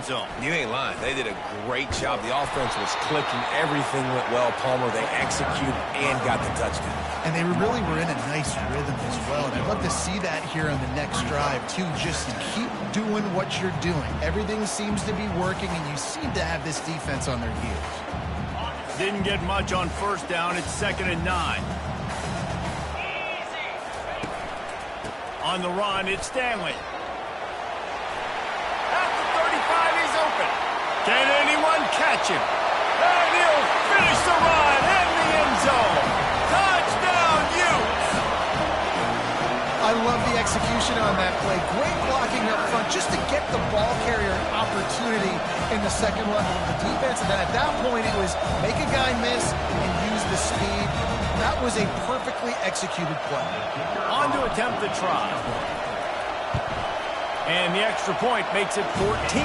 end zone. You ain't lying. They did a great job. The offense was clicking. Everything went well, Palmer. They executed and got the touchdown. And they really were in a nice rhythm as well. And I'd love to see that here on the next drive, too. Just keep doing what you're doing. Everything seems to be working, and you seem to have this defense on their heels. Didn't get much on first down. It's 2nd and 9. On the run, it's Stanley. At the 35, he's open. Can anyone catch him? And he'll finish the run in the end zone. Touchdown, Utes! I love the execution on that play. Great blocking up front just to get the ball carrier an opportunity in the second level of the defense. And then at that point, it was make a guy miss and use the speed. That was a perfectly executed play. On to attempt the try. And the extra point makes it 14-0.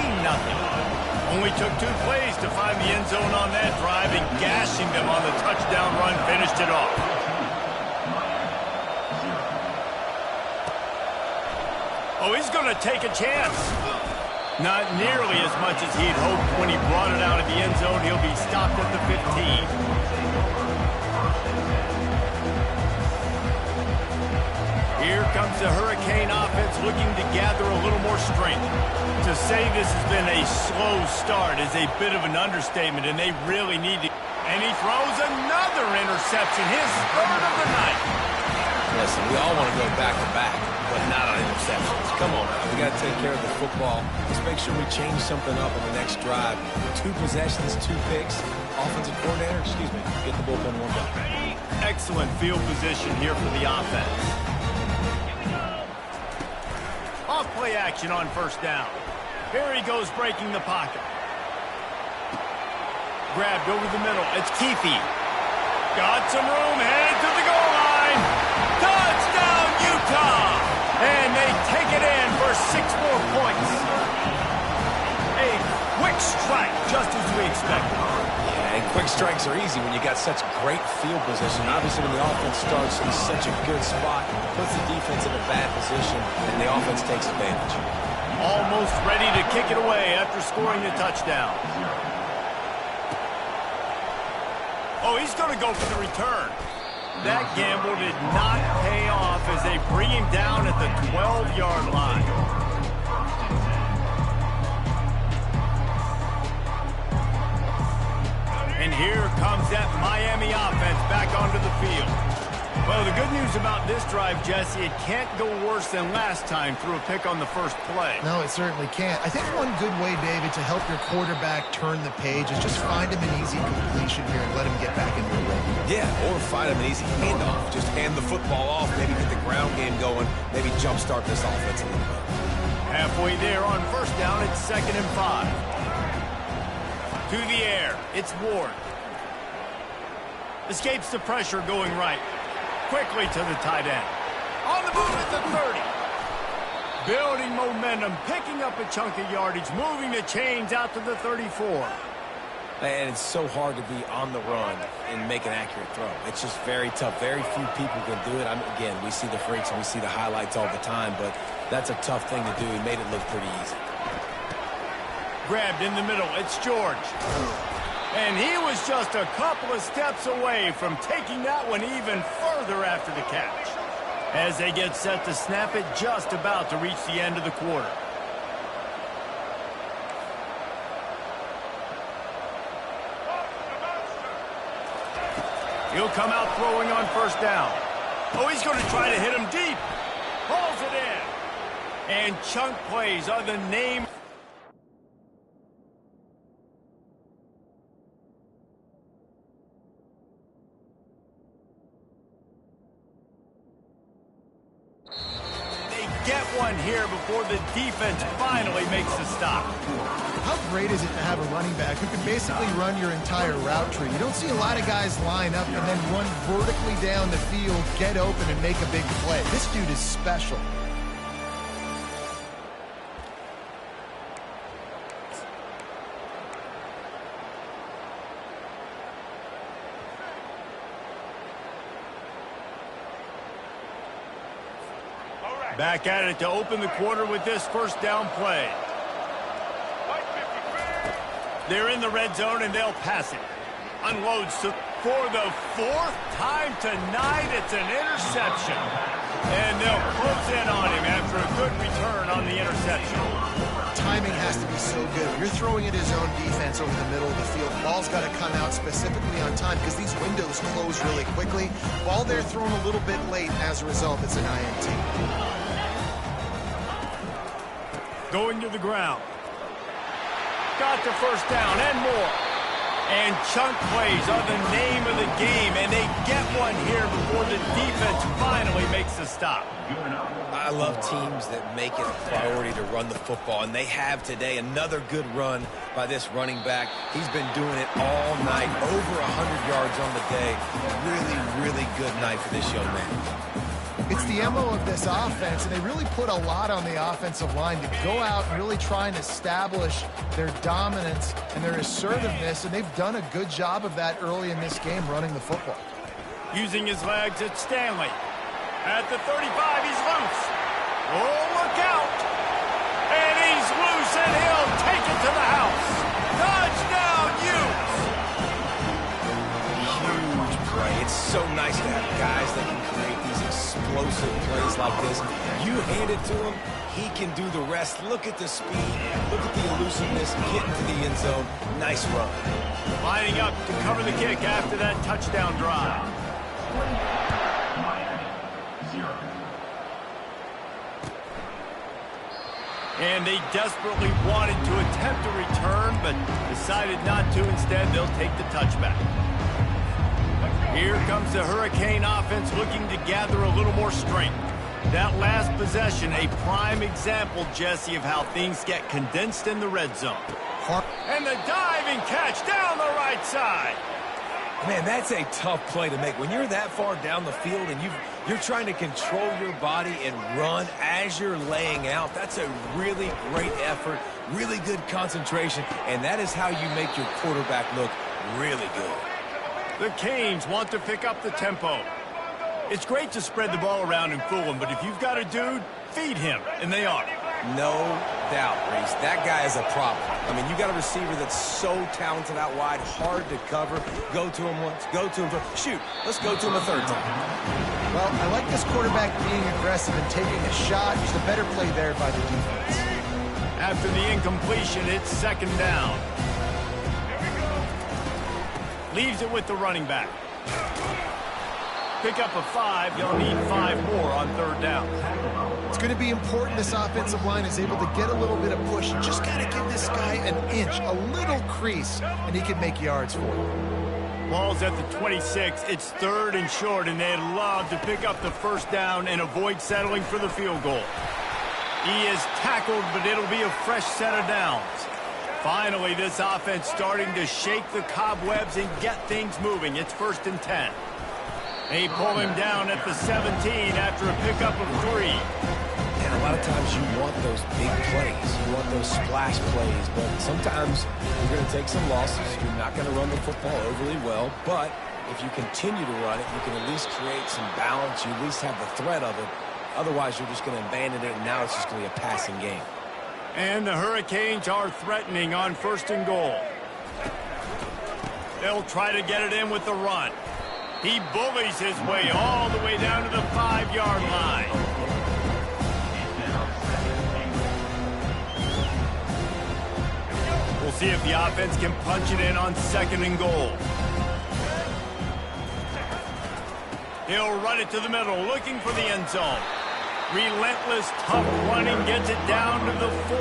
Only took 2 plays to find the end zone on that drive, and gashing them on the touchdown run finished it off. Oh, he's going to take a chance. Not nearly as much as he'd hoped when he brought it out of the end zone. He'll be stopped at the 15. Here comes the Hurricane offense looking to gather a little more strength. To say this has been a slow start is a bit of an understatement, and they really need to. And he throws another interception, his 3rd of the night. Listen, we all want to go back-to-back, but not on interceptions. Come on now. We got to take care of the football. Let's make sure we change something up on the next drive. 2 possessions, 2 picks. Offensive coordinator, get the bullpen warmed up. Excellent field position here for the offense. Off play action on first down. Here he goes breaking the pocket. Grabbed over the middle. It's Keefe. Got some room, headed to the goal line. Touchdown, Utah! And they take it in for 6 more points. A quick strike, just as we expected. Yeah, and quick strikes are easy when you got such great field position. Obviously, when the offense starts in such a good spot, puts the defense in a bad position, and the offense takes advantage. Almost ready to kick it away after scoring the touchdown. Oh, he's going to go for the return. That gamble did not pay off as they bring him down at the 12-yard line. And here comes that Miami offense back onto the field. Well, the good news about this drive, Jesse, it can't go worse than last time through a pick on the first play. No, it certainly can't. I think one good way, David, to help your quarterback turn the page is just find him an easy completion here and let him get back into the rhythm. Yeah, or find him an easy handoff. Just hand the football off, maybe get the ground game going, maybe jumpstart this offense a little bit. Halfway there on first down, it's 2nd and 5. To the air, it's Ward. Escapes the pressure going right. Quickly to the tight end. On the move at the 30. Building momentum, picking up a chunk of yardage, moving the chains out to the 34. And it's so hard to be on the run and make an accurate throw. It's just very tough. Very few people can do it. Again, we see the freaks and we see the highlights all the time, but that's a tough thing to do. He made it look pretty easy. Grabbed in the middle. It's George. And he was just a couple of steps away from taking that one even further after the catch. As they get set to snap it, just about to reach the end of the quarter. He'll come out throwing on first down. Oh, he's going to try to hit him deep. Pulls it in. And chunk plays are the name. Get one here before the defense finally makes the stop. How great is it to have a running back who can basically run your entire route tree? You don't see a lot of guys line up and then run vertically down the field, get open, and make a big play. This dude is special. Back at it to open the quarter with this first down play. They're in the red zone, and they'll pass it. Unloads for the fourth time tonight. It's an interception. And they'll close in on him after a good return on the interception. Timing has to be so good. You're throwing at his own defense over the middle of the field. Ball's got to come out specifically on time because these windows close really quickly. Ball they're thrown a little bit late. As a result, it's an INT. Going to the ground. Got the first down and more. And chunk plays are the name of the game, and they get one here before the defense finally makes the stop. I love teams that make it a priority to run the football, and they have today. Another good run by this running back. He's been doing it all night, over 100 yards on the day. Really, really good night for this young man. It's the MO of this offense, and they really put a lot on the offensive line to go out and really try and establish their dominance and their assertiveness, and they've done a good job of that early in this game running the football. Using his legs, it's Stanley. At the 35, he's loose. Oh, look out! And he's loose, and he'll take it to the house. Touchdown, Utes! Huge play. It's so nice to have guys that can create these explosive plays like this. You hand it to him, he can do the rest. Look at the speed. Look at the elusiveness. Getting to the end zone. Nice run. Lining up to cover the kick after that touchdown drive. And they desperately wanted to attempt a return, but decided not to. Instead, they'll take the touchback. Here comes the Hurricane offense looking to gather a little more strength. That last possession, a prime example, Jesse, of how things get condensed in the red zone. And the diving catch down the right side. Man, that's a tough play to make. When you're that far down the field and you're trying to control your body and run as you're laying out, that's a really great effort, really good concentration, and that is how you make your quarterback look really good. The Canes want to pick up the tempo. It's great to spread the ball around and fool him, but if you've got a dude, feed him, and they are. No doubt, Reese. That guy is a problem. I mean, you got a receiver that's so talented out wide, hard to cover. Go to him once, go to him twice. Shoot, let's go to him a third time. Well, I like this quarterback being aggressive and taking a shot. Just a better play there by the defense. After the incompletion, it's second down. Leaves it with the running back. Pick up a 5. You'll need 5 more on third down. It's going to be important this offensive line is able to get a little bit of push. You just got to give this guy an inch, a little crease, and he can make yards for you. Ball's at the 26. It's third and short, and they'd love to pick up the first down and avoid settling for the field goal. He is tackled, but it'll be a fresh set of downs. Finally, this offense starting to shake the cobwebs and get things moving. It's first and 10. They pull him down at the 17 after a pickup of 3. And a lot of times you want those big plays. You want those splash plays. But sometimes you're going to take some losses. You're not going to run the football overly well. But if you continue to run it, you can at least create some balance. You at least have the threat of it. Otherwise, you're just going to abandon it, and now it's just going to be a passing game. And the Hurricanes are threatening on first and goal. They'll try to get it in with the run. He bullies his way all the way down to the 5-yard line. We'll see if the offense can punch it in on second and goal. He'll run it to the middle, looking for the end zone. Relentless, tough running gets it down to the 4.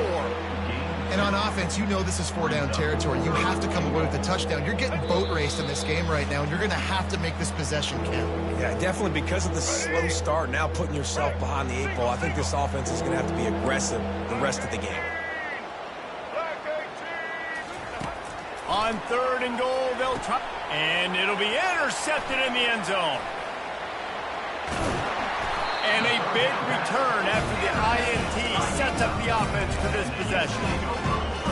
And on offense, you know this is 4-down territory. You have to come away with a touchdown. You're getting boat raced in this game right now, and you're going to have to make this possession count. Yeah, definitely because of the slow start, now putting yourself behind the 8 ball. I think this offense is going to have to be aggressive the rest of the game. On third and goal, they'll try. And it'll be intercepted in the end zone. And a big return after the INT sets up the offense for this possession.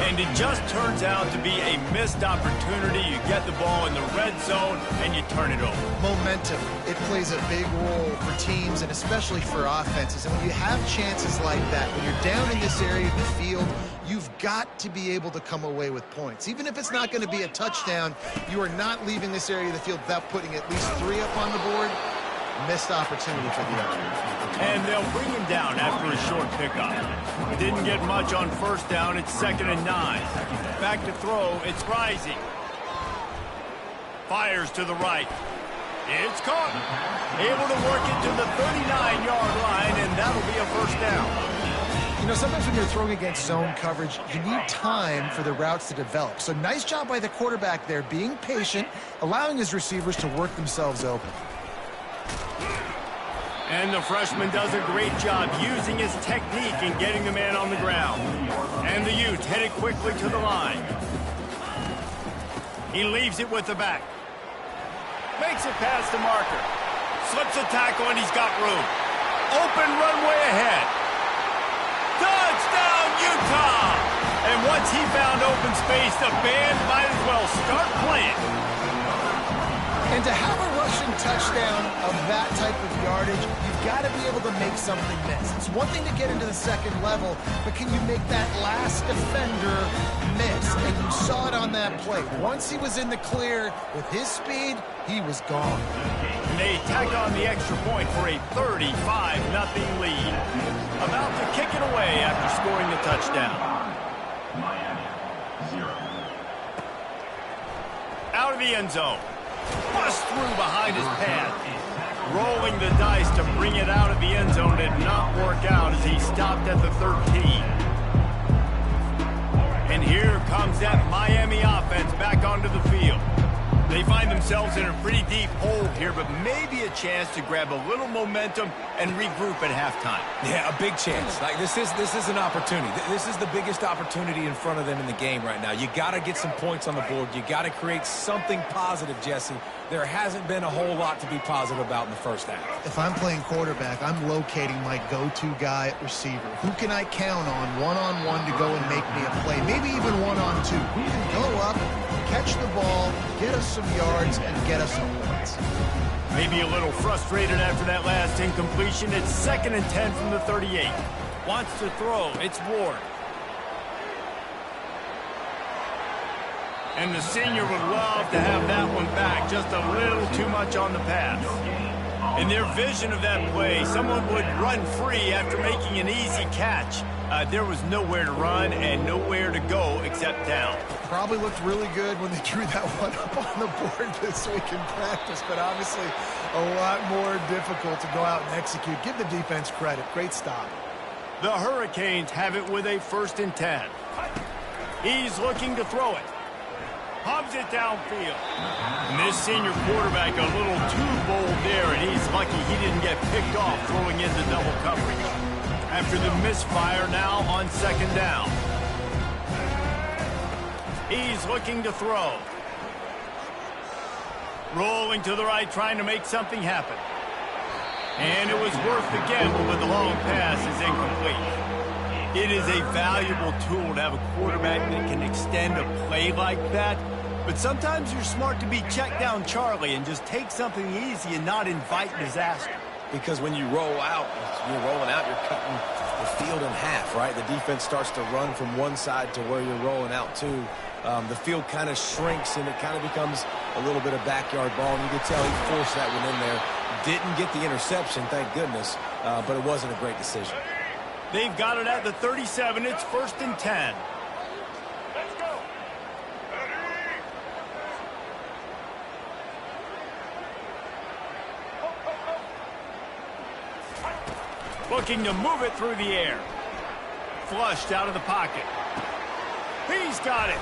And it just turns out to be a missed opportunity. You get the ball in the red zone, and you turn it over. Momentum. It plays a big role for teams and especially for offenses. And when you have chances like that, when you're down in this area of the field, you've got to be able to come away with points. Even if it's not going to be a touchdown, you are not leaving this area of the field without putting at least 3 up on the board. Missed opportunity for the other. And they'll bring him down after a short pickup. Didn't get much on first down. It's 2nd and 9. Back to throw. It's Rising. Fires to the right. It's caught. Able to work it to the 39-yard line, and that'll be a first down. You know, sometimes when you're throwing against zone coverage, you need time for the routes to develop. So nice job by the quarterback there, being patient, allowing his receivers to work themselves open. And the freshman does a great job using his technique and getting the man on the ground. And the Utes headed quickly to the line. He leaves it with the back. Makes it past the marker. Slips a tackle and he's got room. Open runway ahead. Touchdown, Utah! And once he found open space, the band might as well start playing. And to have a rushing touchdown of that type of yardage, you've got to be able to make something miss. It's one thing to get into the second level, but can you make that last defender miss? And you saw it on that play. Once he was in the clear with his speed, he was gone. And they tack on the extra point for a 35-0 lead. About to kick it away after scoring the touchdown. Out of the end zone. Bust through behind his pad. Rolling the dice to bring it out of the end zone did not work out as he stopped at the 13. And here comes that Miami offense back onto the field. They find themselves in a pretty deep hole here, but maybe a chance to grab a little momentum and regroup at halftime. Yeah, a big chance. Like this is an opportunity. This is the biggest opportunity in front of them in the game right now. You got to get some points on the board. You got to create something positive, Jesse. There hasn't been a whole lot to be positive about in the first half. If I'm playing quarterback, I'm locating my go-to guy at receiver. Who can I count on one-on-one to go and make me a play? Maybe even one-on-two. Who can go up, catch the ball, get us some yards, and get us some points. Maybe a little frustrated after that last incompletion. It's 2nd and 10 from the 38. Wants to throw. It's Ward. And the senior would love to have that one back. Just a little too much on the pass. In their vision of that play, someone would run free after making an easy catch. There was nowhere to run and nowhere to go except down. Probably looked really good when they drew that one up on the board this week in practice, but obviously a lot more difficult to go out and execute. Give the defense credit. Great stop. The Hurricanes have it with a 1st and 10. He's looking to throw it. Hubs it downfield. And this senior quarterback a little too bold there, and he's lucky he didn't get picked off throwing into double coverage. After the misfire, now on 2nd down. He's looking to throw. Rolling to the right, trying to make something happen. And it was worth the gamble, but the long pass is incomplete. It is a valuable tool to have a quarterback that can extend a play like that. But sometimes you're smart to be check down Charlie and just take something easy and not invite disaster. Because when you roll out, you're cutting the field in half, right? The defense starts to run from one side to where you're rolling out to. The field kind of shrinks and it kind of becomes a little bit of backyard ball. And you can tell he forced that one in there. Didn't get the interception, thank goodness, but it wasn't a great decision. They've got it at the 37. It's 1st and 10. Let's go. Looking to move it through the air. Flushed out of the pocket. He's got it.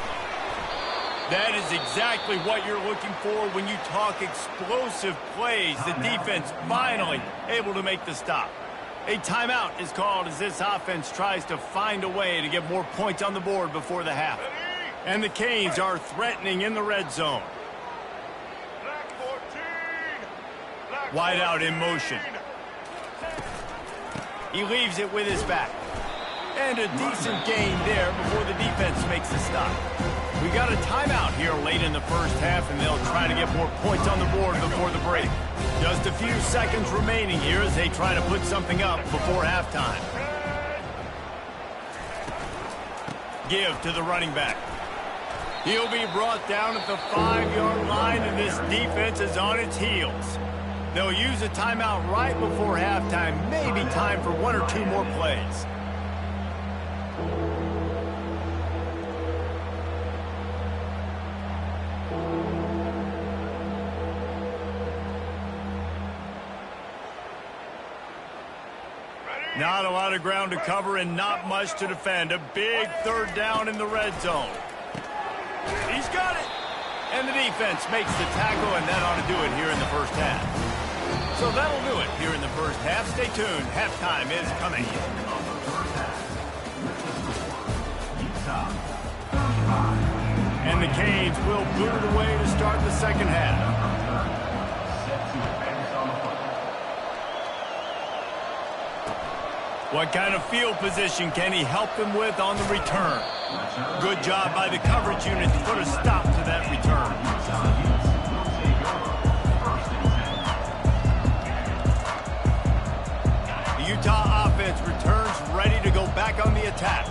That is exactly what you're looking for when you talk explosive plays. The defense finally able to make the stop. A timeout is called as this offense tries to find a way to get more points on the board before the half. And the Canes are threatening in the red zone. Wide out in motion. He leaves it with his back. And a decent gain there before the defense makes the stop. We got a timeout here late in the first half, and they'll try to get more points on the board before the break. Just a few seconds remaining here as they try to put something up before halftime. Give to the running back. He'll be brought down at the 5-yard line, and this defense is on its heels. They'll use a timeout right before halftime, maybe time for 1 or 2 more plays. Not a lot of ground to cover and not much to defend. A big 3rd down in the red zone. He's got it. And the defense makes the tackle, and that ought to do it here in the first half. So that'll do it here in the first half. Stay tuned. Halftime is coming. And the Canes will boot it away to start the second half. What kind of field position can he help them with on the return? Good job by the coverage unit to put a stop to that return. The Utah offense returns ready to go back on the attack.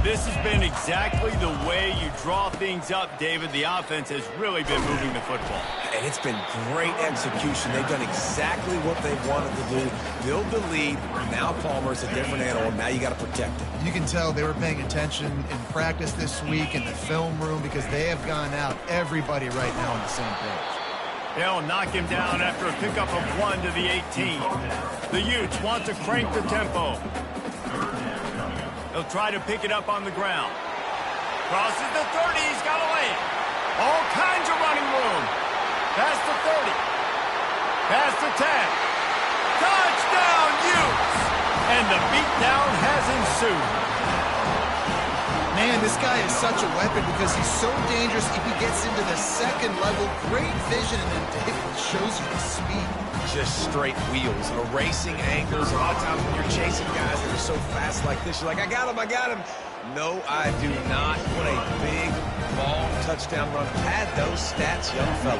This has been exactly the way you draw things up, David. The offense has really been moving the football. And it's been great execution. They've done exactly what they wanted to do. Build the lead. Now Palmer's a different animal. Now you got to protect it. You can tell they were paying attention in practice this week in the film room because they have gone out, everybody right now on the same page. They'll knock him down after a pickup of 1 to the 18. The Utes want to crank the tempo. He'll try to pick it up on the ground. Crosses the 30. He's got to lay it. All kinds of running room. Past the 30. Past the 10. Touchdown, Utes! And the beatdown has ensued. Man, this guy is such a weapon because he's so dangerous if he gets into the second level. Great vision, and then David shows you the speed. Just straight wheels, erasing angles. A lot of times when you're chasing guys that are so fast like this, you're like, I got him. No, I do not. What a big, long touchdown run. Pad those stats, young fella.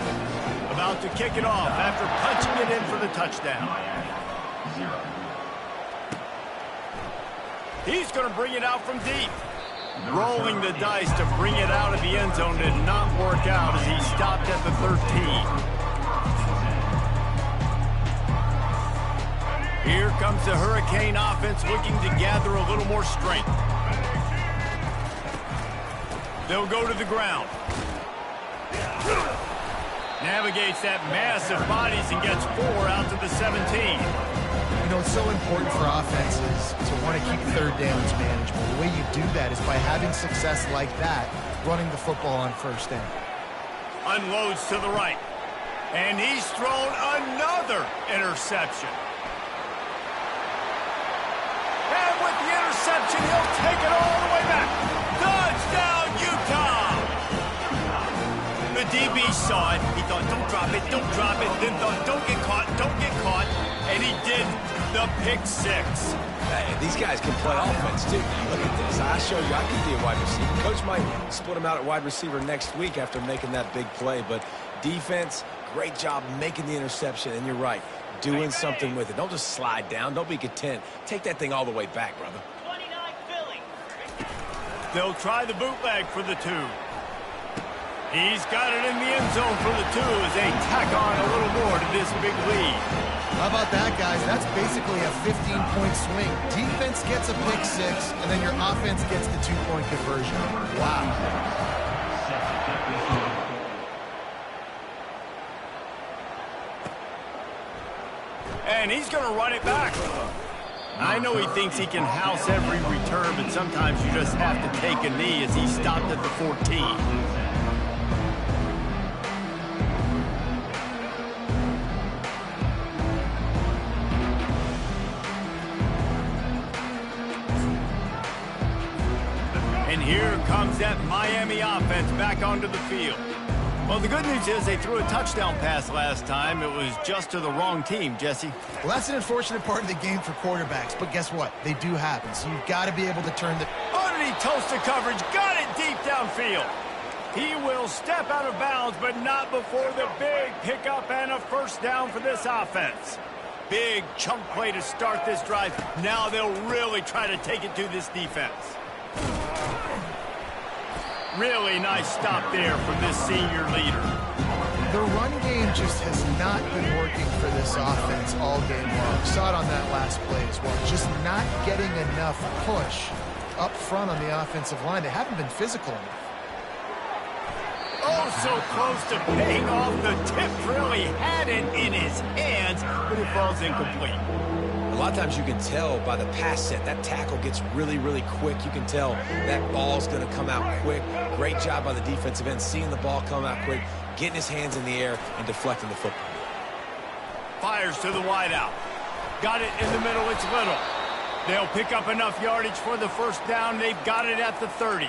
About to kick it off after punching it in for the touchdown. He's going to bring it out from deep. Rolling the dice to bring it out of the end zone did not work out as he stopped at the 13. Here comes the Hurricane offense looking to gather a little more strength. They'll go to the ground. Navigates that mass of bodies and gets 4 out to the 17. You know, it's so important for offenses to want to keep 3rd downs manageable. The way you do that is by having success like that, running the football on 1st down. Unloads to the right. And he's thrown another interception. And with the interception, he'll take it all the way back. Touchdown, Utah! The DB saw it. He thought, don't drop it. Then thought, don't get caught. And he did the pick 6. Hey, these guys can play offense, too. Look at this. I showed you I can be a wide receiver. Coach might split him out at wide receiver next week after making that big play. But defense, great job making the interception. And you're right. Doing something with it. Don't just slide down. Don't be content. Take that thing all the way back, brother. 29 Philly. They'll try the bootleg for the 2. He's got it in the end zone for the 2 as they tack on a little more to this big lead. How about that, guys? That's basically a 15-point swing. Defense gets a pick 6, and then your offense gets the 2-point conversion. Wow. And he's going to run it back. I know he thinks he can house every return, but sometimes you just have to take a knee as he stopped at the 14. And here comes that Miami offense back onto the field. Well, the good news is they threw a touchdown pass last time. It was just to the wrong team, Jesse. Well, that's an unfortunate part of the game for quarterbacks, but guess what? They do happen, so you've got to be able to turn the... Underneath toasted coverage, got it deep downfield. He will step out of bounds, but not before the big pickup and a 1st down for this offense. Big chunk play to start this drive. Now they'll really try to take it to this defense. Really nice stop there from this senior leader. The run game just has not been working for this offense all game long. We saw it on that last play as well. Just not getting enough push up front on the offensive line. They haven't been physical enough. Oh, so close to paying off. The tip really had it in his hands, but it falls incomplete. A lot of times you can tell by the pass set, that tackle gets really, really quick. You can tell that ball's going to come out quick. Great job by the defensive end, seeing the ball come out quick, getting his hands in the air, and deflecting the football. Fires to the wideout. Got it in the middle. It's Little. They'll pick up enough yardage for the first down. They've got it at the 30.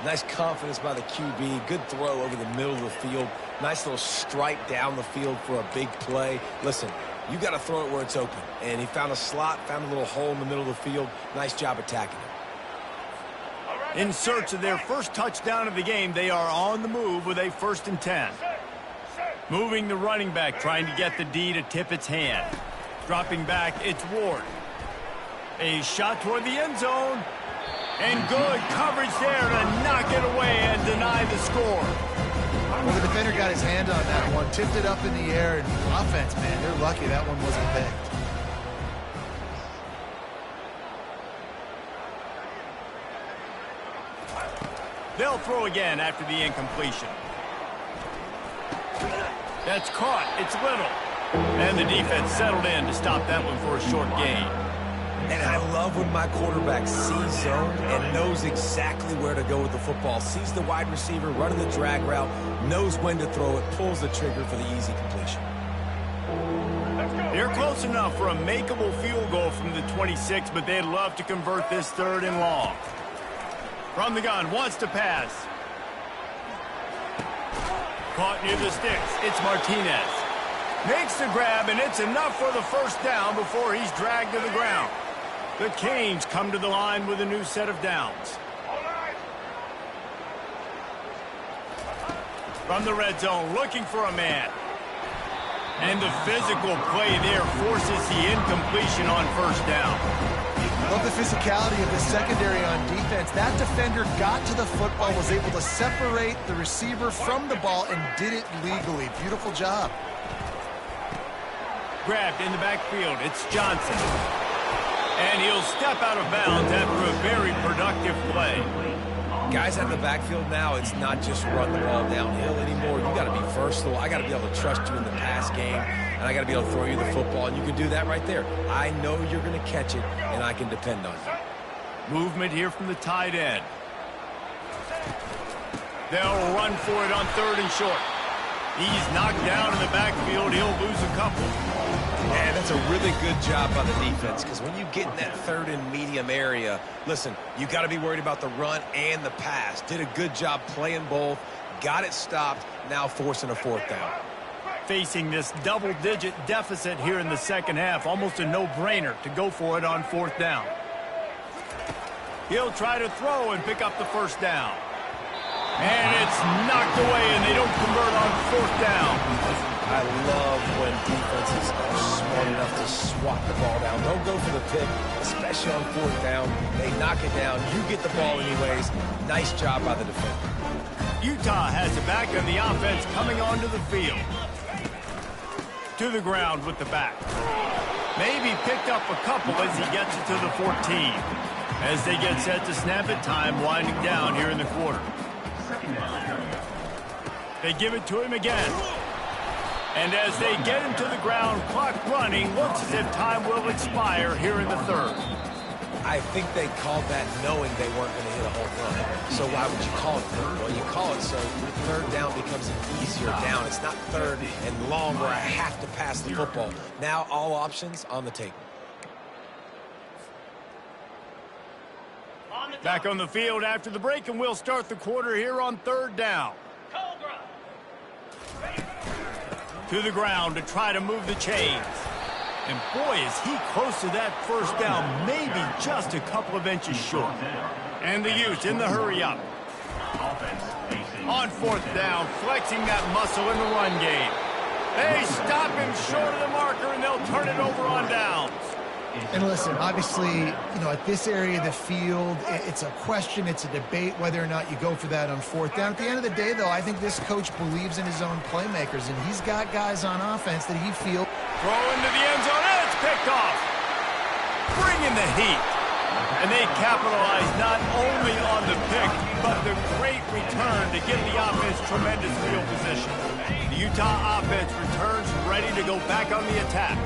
Nice confidence by the QB. Good throw over the middle of the field. Nice little strike down the field for a big play. Listen, you got to throw it where it's open. And he found a slot, found a little hole in the middle of the field. Nice job attacking it. In search of their first touchdown of the game, they are on the move with a 1st and 10. Moving the running back, trying to get the D to tip its hand. Dropping back, it's Ward. A shot toward the end zone. And good coverage there to knock it away and deny the score. Well, the defender got his hand on that one, tipped it up in the air, and offense, man, they're lucky that one wasn't picked. They'll throw again after the incompletion. That's caught. It's Little. And the defense settled in to stop that one for a short gain. And I love when my quarterback sees zone and knows exactly where to go with the football. Sees the wide receiver running the drag route, knows when to throw it, pulls the trigger for the easy completion. They're close enough for a makeable field goal from the 26, but they'd love to convert this 3rd and long. From the gun, wants to pass. Caught near the sticks. It's Martinez. Makes the grab, and it's enough for the first down before he's dragged to the ground. The Canes come to the line with a new set of downs. From the red zone, looking for a man. And the physical play there forces the incompletion on 1st down. Love the physicality of the secondary on defense. That defender got to the football, was able to separate the receiver from the ball, and did it legally. Beautiful job. Grabbed in the backfield. It's Johnson. And he'll step out of bounds after a very productive play. Guys out in the backfield now, it's not just run the ball downhill anymore. You got to be versatile. I got to be able to trust you in the pass game, and I got to be able to throw you the football, and you can do that right there. I know you're going to catch it, and I can depend on you. Movement here from the tight end. They'll run for it on 3rd and short. He's knocked down in the backfield. He'll lose a couple. And that's a really good job by the defense, because when you get in that 3rd and medium area, listen, you got to be worried about the run and the pass. Did a good job playing both, got it stopped, now forcing a 4th down. Facing this double-digit deficit here in the second half, almost a no-brainer to go for it on 4th down. He'll try to throw and pick up the first down. And it's knocked away, and they don't convert on 4th down. I love when defenses are smart enough to swat the ball down. Don't go for the pick, especially on 4th down. They knock it down. You get the ball anyways. Nice job by the defender. Utah has it back, and the offense coming onto the field. To the ground with the back. Maybe picked up a couple as he gets it to the 14. As they get set to snap it, time winding down here in the quarter. They give it to him again. And as they get him to the ground, clock running, looks as if time will expire here in the 3rd. I think they called that knowing they weren't going to hit a home run. So why would you call it 3rd? Well, you call it so your 3rd down becomes an easier down. It's not 3rd and long where I have to pass the football. Now all options on the table. Back on the field after the break, and we'll start the quarter here on 3rd down. To the ground to try to move the chains. And boy, is he close to that first down, maybe just a couple of inches short. And the Utes in the hurry up. On 4th down, flexing that muscle in the run game. They stop him short of the marker, and they'll turn it over on downs. And listen, obviously, you know, at this area of the field, it's a question, it's a debate whether or not you go for that on fourth down. At the end of the day, though, I think this coach believes in his own playmakers, and he's got guys on offense that he feels. Throw into the end zone, and it's picked off. Bringing the heat. And they capitalize not only on the pick, but the great return to give the offense tremendous field position. The Utah offense returns ready to go back on the attack.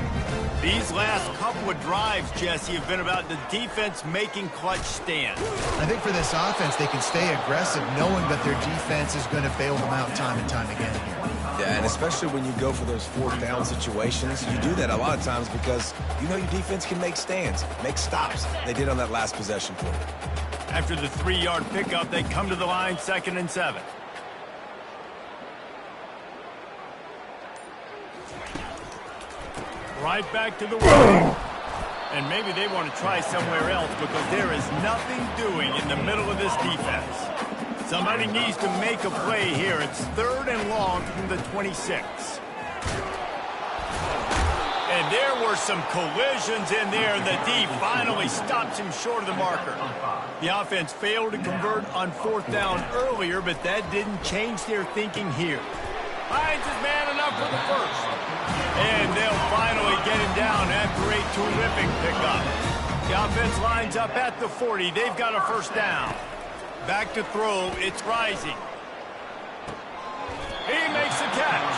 These last couple of drives, Jesse, have been about the defense making clutch stands. I think for this offense, they can stay aggressive knowing that their defense is going to bail them out time and time again here. Yeah, and especially when you go for those fourth down situations, you do that a lot of times because you know your defense can make stands, make stops. They did on that last possession for you. After the 3-yard pickup, they come to the line 2nd and 7. Right back to the running. And maybe they want to try somewhere else because there is nothing doing in the middle of this defense. Somebody needs to make a play here. It's 3rd and long from the 26. And there were some collisions in there, and the D finally stops him short of the marker. The offense failed to convert on 4th down earlier, but that didn't change their thinking here. Finds his man enough for the first. And they'll finally get him down after a terrific pickup. The offense lines up at the 40. They've got a first down. Back to throw. It's Rising. He makes the catch.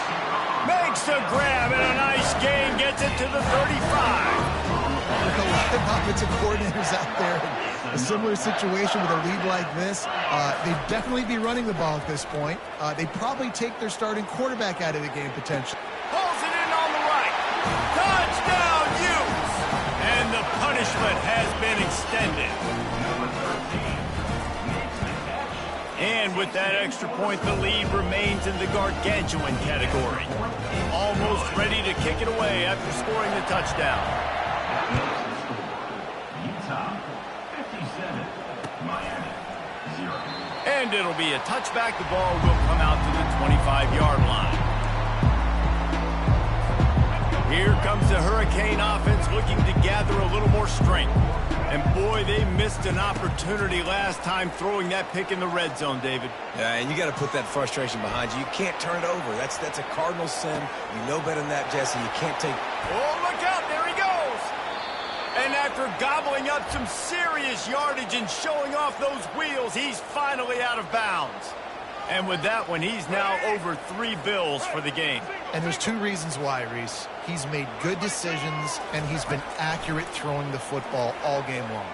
Makes the grab, and a nice gain. Gets it to the 35. There's a lot of offensive coordinators out there in a similar situation with a lead like this. They'd definitely be running the ball at this point. They'd probably take their starting quarterback out of the game potentially. Pulls it in on the right. Touchdown, Utes! And the punishment has been extended. And with that extra point, the lead remains in the gargantuan category. Almost ready to kick it away after scoring the touchdown. Utah, 57, Miami, 0. And it'll be a touchback. The ball will come out to the 25-yard line. Here comes the Hurricane offense looking to gather a little more strength. And boy, they missed an opportunity last time throwing that pick in the red zone, David. Yeah, and you got to put that frustration behind you. You can't turn it over. That's a cardinal sin. You know better than that, Jesse. You can't take... Oh, look out. There he goes. And after gobbling up some serious yardage and showing off those wheels, he's finally out of bounds. And with that one, he's now over 3 bills for the game. And there's 2 reasons why, Reese. He's made good decisions, and he's been accurate throwing the football all game long.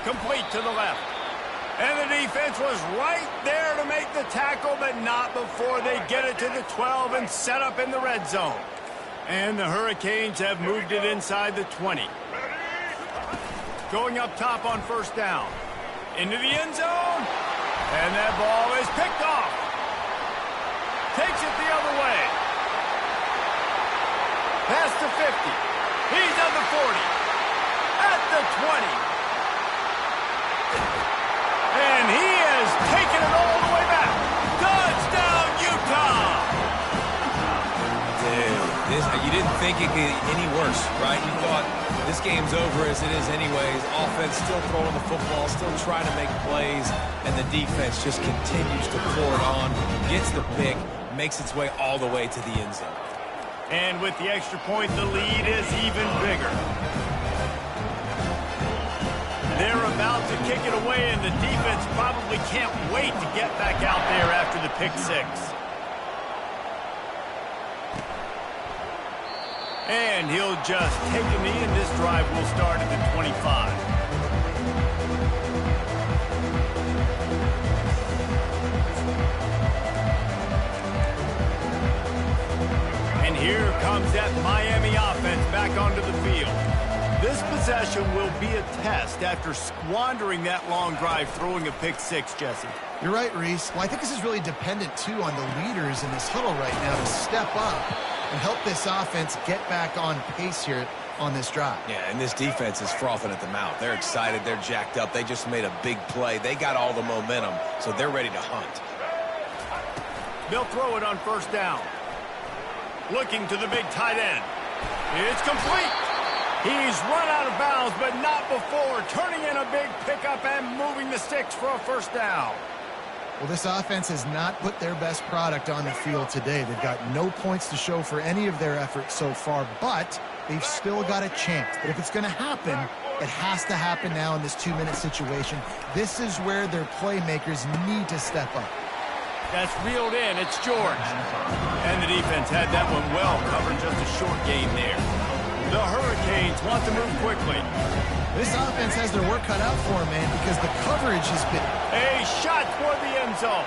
Complete to the left. And the defense was right there to make the tackle, but not before they get it to the 12 and set up in the red zone. And the Hurricanes have moved it inside the 20. Going up top on first down. Into the end zone. And that ball is picked off. Takes it the other way. Past the 50. He's at the 40. At the 20. And he has taken it all the way back. Touchdown, Utah! Dude, you didn't think it could get any worse, right? You thought this game's over as it is anyways. Offense still throwing the football, still trying to make plays, and the defense just continues to pour it on, gets the pick, makes its way all the way to the end zone. And with the extra point, the lead is even bigger. They're about to kick it away, and the defense probably can't wait to get back out there after the pick 6. And he'll just take a knee, and this drive will start at the 25. And here comes that Miami offense back onto the field. This possession will be a test after squandering that long drive throwing a pick 6, Jesse. You're right, Reese. Well, I think this is really dependent, too, on the leaders in this huddle right now to step up and help this offense get back on pace here on this drive. Yeah, and this defense is frothing at the mouth. They're excited. They're jacked up. They just made a big play. They got all the momentum, so they're ready to hunt. They'll throw it on first down. Looking to the big tight end. It's complete. He's run out of bounds, but not before turning in a big pickup and moving the sticks for a first down. Well, this offense has not put their best product on the field today. They've got no points to show for any of their efforts so far, but they've still got a chance. But if it's going to happen, it has to happen now in this 2-minute situation. This is where their playmakers need to step up. That's reeled in. It's George. And the defense had that one well covered, just a short gain there. The Hurricanes want to move quickly. This offense has their work cut out for them, man, because the coverage has been... A shot toward the end zone.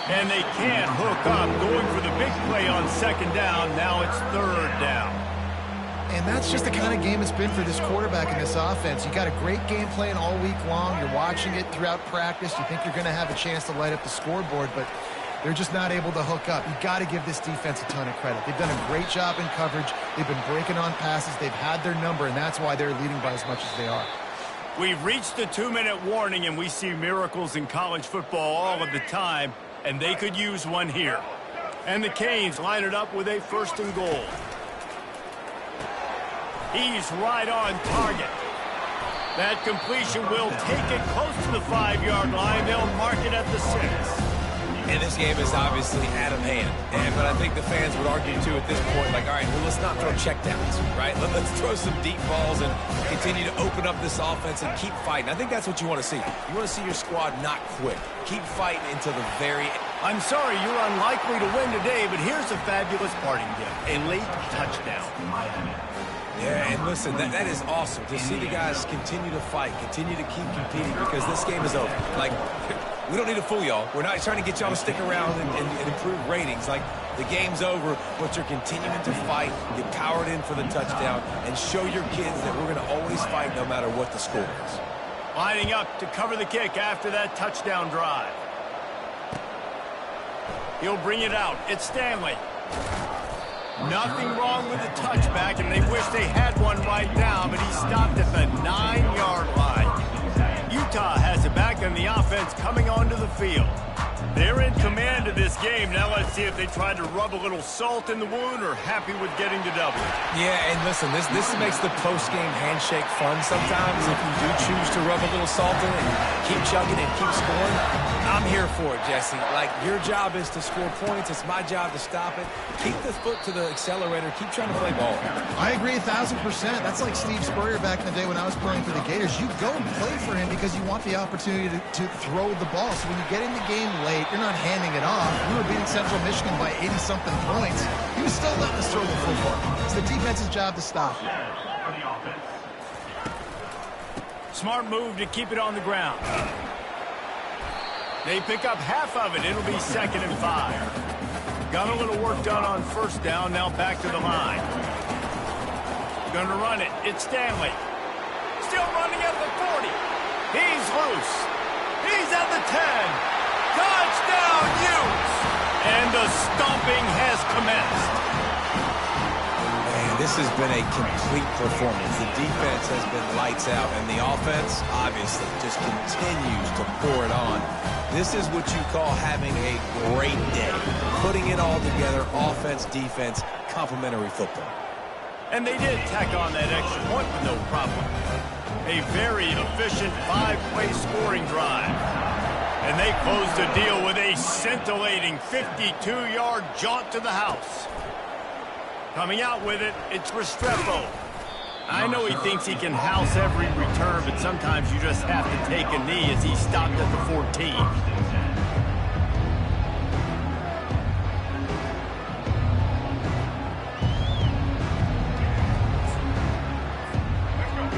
And they can't hook up, going for the big play on second down. Now it's third down. And that's just the kind of game it's been for this quarterback in this offense. You got a great game plan all week long. You're watching it throughout practice. You think you're going to have a chance to light up the scoreboard, but they're just not able to hook up. You got to give this defense a ton of credit. They've done a great job in coverage. They've been breaking on passes. They've had their number, and that's why they're leading by as much as they are. We've reached the 2-minute warning, and we see miracles in college football all of the time, and they could use one here. And the Canes line it up with a 1st and goal. He's right on target. That completion will take it close to the 5-yard line. They'll mark it at the 6. And this game is obviously out of hand. But I think the fans would argue, too, at this point, like, all right, well, let's not throw checkdowns, right? Let's throw some deep balls and continue to open up this offense and keep fighting. I think that's what you want to see. You want to see your squad not quit. Keep fighting until the very end. I'm sorry, you're unlikely to win today, but here's a fabulous parting gift. A late touchdown. Yeah, and listen, that is awesome to see the guys continue to fight, continue to keep competing, because this game is over. Like, we don't need to fool y'all. We're not trying to get y'all to stick around and improve ratings. Like, the game's over, but you're continuing to fight, get powered in for the touchdown, and show your kids that we're going to always fight no matter what the score is. Lining up to cover the kick after that touchdown drive. He'll bring it out. It's Stanley. Nothing wrong with the touchback, and they wish they had one right now, but he stopped at the 9-yard line. Utah has it back, and the offense coming onto the field. They're in command of this game. Now let's see if they try to rub a little salt in the wound or happy with getting the W. Yeah, and listen, this makes the post-game handshake fun sometimes if you do choose to rub a little salt in and keep chugging and keep scoring. I'm here for it, Jesse. Like, your job is to score points. It's my job to stop it. Keep the foot to the accelerator. Keep trying to play ball. I agree 1,000%. That's like Steve Spurrier back in the day when I was playing for the Gators. You go and play for him because you want the opportunity to throw the ball. So when you get in the game late, you're not handing it off. We were beating Central Michigan by 80-something points. He was still letting us throw the football. It's the defense's job to stop it. Smart move to keep it on the ground. They pick up half of it. It'll be 2nd and 5. Got a little work done on 1st down. Now back to the line. Gonna run it. It's Stanley. Still running at the 40. He's loose. He's at the 10. Touchdown, Utes! And the stomping has commenced. Man, this has been a complete performance. The defense has been lights out, and the offense, obviously, just continues to pour it on. This is what you call having a great day. Putting it all together, offense, defense, complementary football. And they did tack on that extra point with no problem. A very efficient 5-play scoring drive. And they closed the deal with a scintillating 52-yard jaunt to the house. Coming out with it, it's Restrepo. I know he thinks he can house every return, but sometimes you just have to take a knee as he stopped at the 14.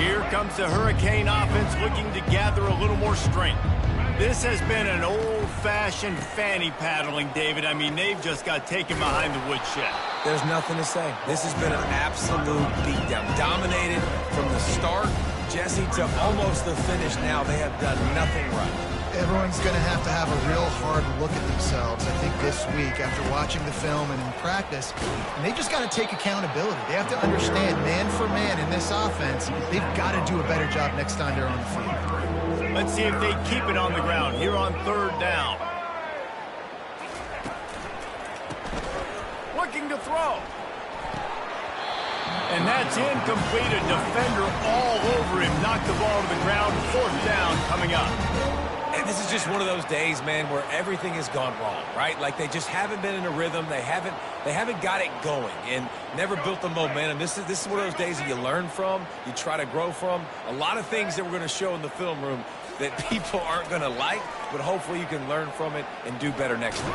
Here comes the Hurricane offense looking to gather a little more strength. This has been an old-fashioned fanny paddling, David. I mean, they've just got taken behind the woodshed. There's nothing to say. This has been an absolute beatdown. Dominated from the start, Jesse, to almost the finish now. They have done nothing right. Everyone's going to have a real hard look at themselves, I think, this week after watching the film and in practice. And they just got to take accountability. They have to understand, man for man in this offense, they've got to do a better job next time they're on the field. Let's see if they keep it on the ground here on 3rd down. Looking to throw. And That's incomplete. A defender all over him. Knocked the ball to the ground. 4th down coming up. And this is just one of those days, man, where everything has gone wrong, right? Like they just haven't been in a rhythm. They haven't got it going and never built the momentum. This is one of those days that you learn from, you try to grow from. A lot of things that we're going to show in the film room that people aren't going to like, but hopefully you can learn from it and do better next time.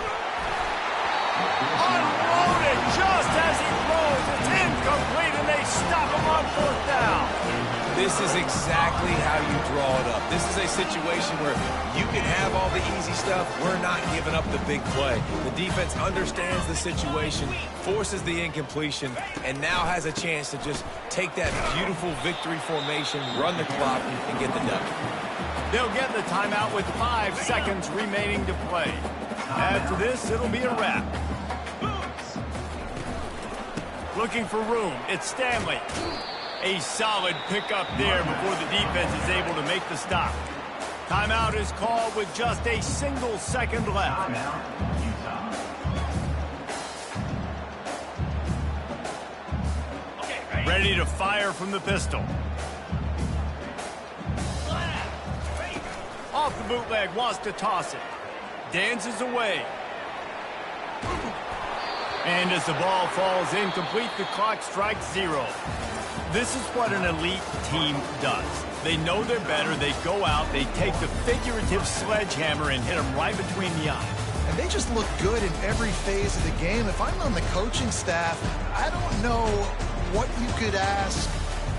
Unloaded just as he throws. It's incomplete, and they stop him on 4th down. This is exactly how you draw it up. This is a situation where you can have all the easy stuff. We're not giving up the big play. The defense understands the situation, forces the incompletion, and now has a chance to just take that beautiful victory formation, run the clock, and get the W. They'll get the timeout with 5 seconds remaining to play. After this, it'll be a wrap. Looking for room. It's Stanley. A solid pickup there before the defense is able to make the stop. Timeout is called with just a single second left. Ready to fire from the pistol. Off the bootleg, wants to toss it. Dances away. And as the ball falls incomplete, the clock strikes 0. This is what an elite team does. They know they're better. They go out. They take the figurative sledgehammer and hit them right between the eyes. And they just look good in every phase of the game. If I'm on the coaching staff, I don't know what you could ask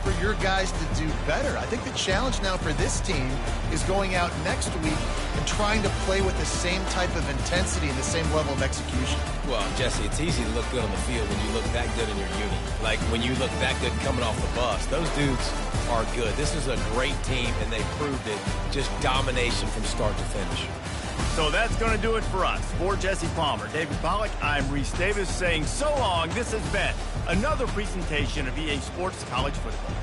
for your guys to do better. I think the challenge now for this team is going out next week and trying to play with the same type of intensity and the same level of execution. Well, Jesse, it's easy to look good on the field when you look that good in your unit. Like when you look that good coming off the bus. Those dudes are good. This is a great team, and they proved it. Just domination from start to finish. So that's going to do it for us. For Jesse Palmer, David Pollack, I'm Reese Davis saying so long. This has been another presentation of EA Sports College Football.